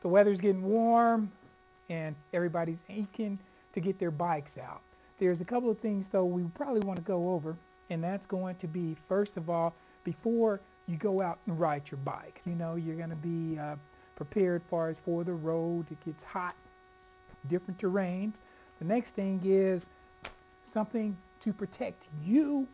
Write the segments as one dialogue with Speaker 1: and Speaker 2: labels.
Speaker 1: the weather's getting warm and everybody's aching to get their bikes out. There's a couple of things, though, we probably want to go over, and that's going to be, first of all, before you go out and ride your bike. You know, you're going to be prepared for the road. It gets hot, different terrains. The next thing is something to protect you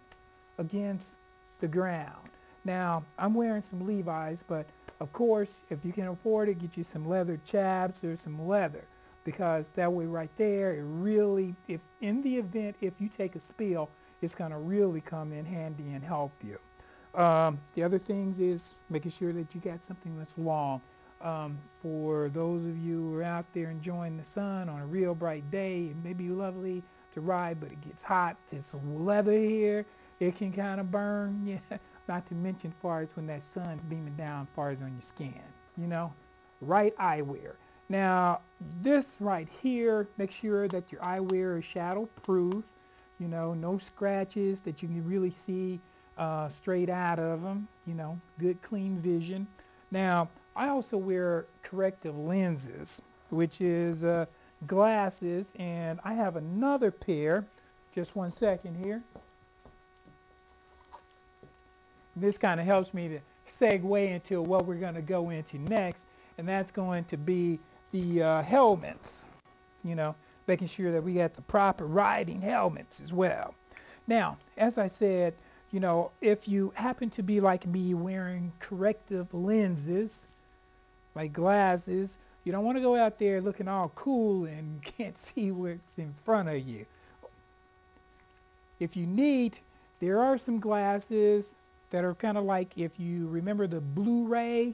Speaker 1: against the ground. Now, I'm wearing some Levi's, but of course, if you can afford it, get you some leather chaps or some leather, because that way right there, it really, if in the event, if you take a spill, it's going to really come in handy and help you. The other things is making sure that you got something that's long. For those of you who are out there enjoying the sun on a real bright day, it may be lovely to ride, but it gets hot. There's some leather here. It can kind of burn. Yeah. Not to mention far as when that sun's beaming down far as on your skin, you know. Right eyewear. Now, this right here, make sure that your eyewear is shadow proof. You know, no scratches that you can really see straight out of them. You know, good clean vision. Now, I also wear corrective lenses, which is glasses, and I have another pair. Just one second here. This kind of helps me to segue into what we're going to go into next, and that's going to be the helmets. You know, making sure that we got the proper riding helmets as well. Now, as I said, you know, if you happen to be like me wearing corrective lenses, like glasses, you don't want to go out there looking all cool and can't see what's in front of you. If you need, there are some glasses that are kind of like, if you remember the Blu-ray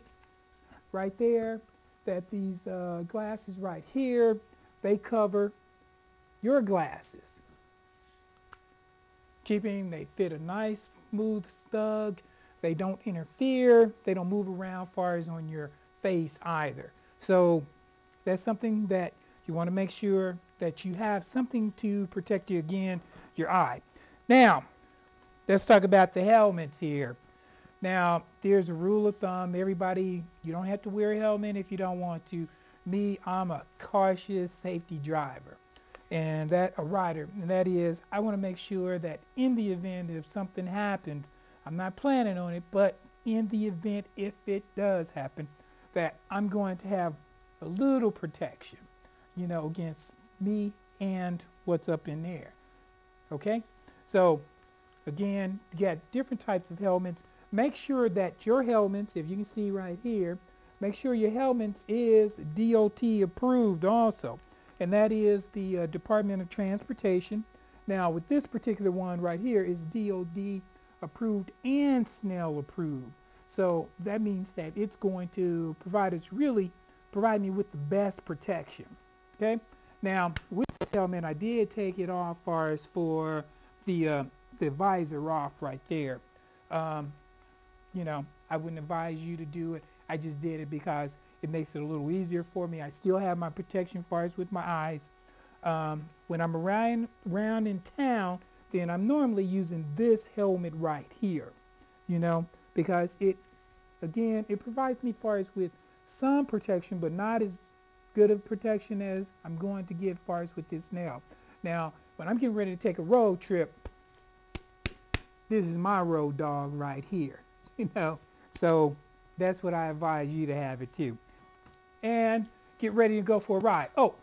Speaker 1: right there, that these glasses right here, they cover your glasses. They fit a nice smooth snug. They don't interfere. They don't move around far as on your face either. So that's something that you want to make sure that you have something to protect you, again, your eye. Now, let's talk about the helmets here. Now, there's a rule of thumb. Everybody, you don't have to wear a helmet if you don't want to. Me, I'm a cautious safety driver, and a rider. And that is, I want to make sure that in the event if something happens, I'm not planning on it, but in the event if it does happen, that I'm going to have a little protection, you know, against me and what's up in there. Okay? So, again, you got different types of helmets. Make sure that your helmets, if you can see right here, make sure your helmets is DOT approved also. And that is the Department of Transportation. Now, with this particular one right here is DOD approved and Snell approved. So that means that it's going to provide me with the best protection. Okay? Now, with this helmet, I did take it off as for the visor off right there. You know, I wouldn't advise you to do it. I just did it because it makes it a little easier for me. I still have my protection far as with my eyes. When I'm around in town, then I'm normally using this helmet right here, you know, because it provides me far as with some protection, but not as good of protection as I'm going to get far as with this now. Now, when I'm getting ready to take a road trip, this is my road dog right here, you know. So that's what I advise you to have it too. And get ready to go for a ride. Oh,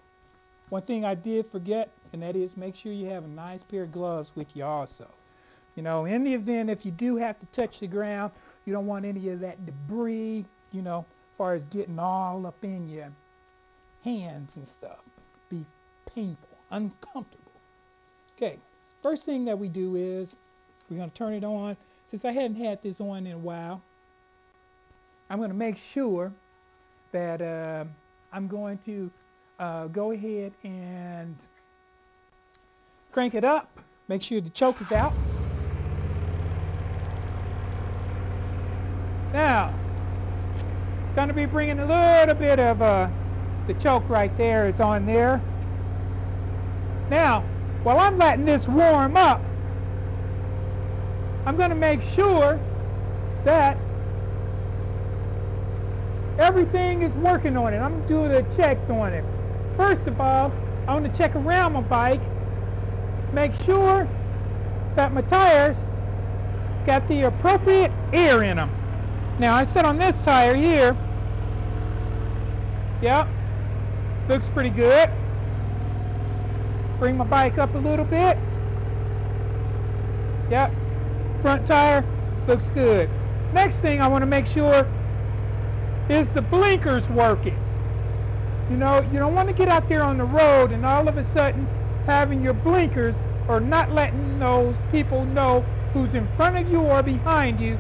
Speaker 1: one thing I did forget, and that is make sure you have a nice pair of gloves with you also. You know, in the event if you do have to touch the ground, you don't want any of that debris, you know, as far as getting all up in your hands and stuff. Be painful, uncomfortable. Okay, first thing that we do is we're going to turn it on. Since I hadn't had this on in a while, I'm going to make sure that I'm going to go ahead and crank it up. Make sure the choke is out. Now, it's going to be bringing a little bit of the choke right there. It's on there. Now, while I'm letting this warm up, I'm going to make sure that everything is working on it. I'm doing the checks on it. First of all, I want to check around my bike, make sure that my tires got the appropriate air in them. Now I sit on this tire here. Yep, looks pretty good. Bring my bike up a little bit. Yep, front tire looks good. Next thing I want to make sure is the blinkers working. You know, you don't want to get out there on the road and all of a sudden having your blinkers or not letting those people know who's in front of you or behind you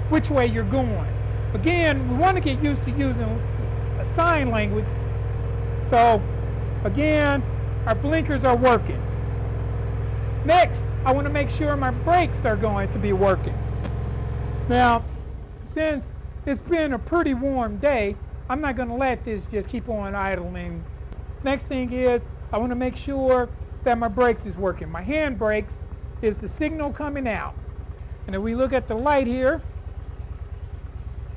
Speaker 1: which way you're going. Again, we want to get used to using sign language. So again, our blinkers are working. Next, I want to make sure my brakes are going to be working. Now, since it's been a pretty warm day, I'm not going to let this just keep on idling. Next thing is, I want to make sure that my brakes is working. My hand brakes is the signal coming out. And if we look at the light here,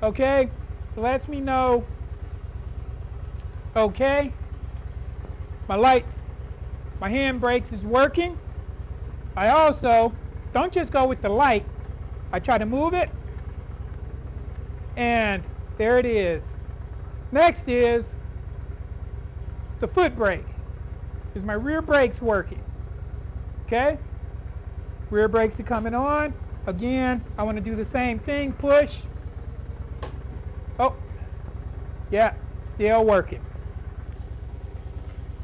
Speaker 1: okay, it lets me know, okay, my lights, my hand brakes is working. I also don't just go with the light. I try to move it, and there it is. Next is the foot brake. Is my rear brakes working? Okay? Rear brakes are coming on. Again, I want to do the same thing. Push. Oh, yeah, still working.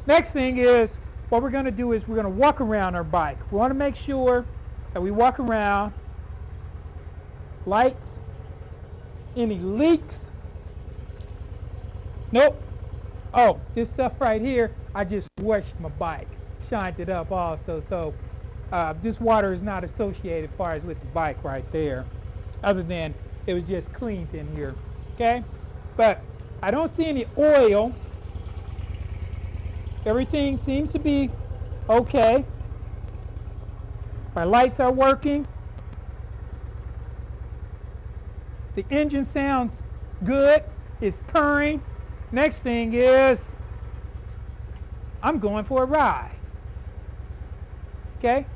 Speaker 1: Next thing is, what we're going to do is we're going to walk around our bike. We want to make sure that we walk around. Lights. Any leaks? Nope. Oh, this stuff right here, I just washed my bike. Shined it up also. So this water is not associated as far as with the bike right there. Other than it was just cleaned in here. Okay? But I don't see any oil. Everything seems to be okay. My lights are working. The engine sounds good. It's purring. Next thing is, I'm going for a ride. Okay?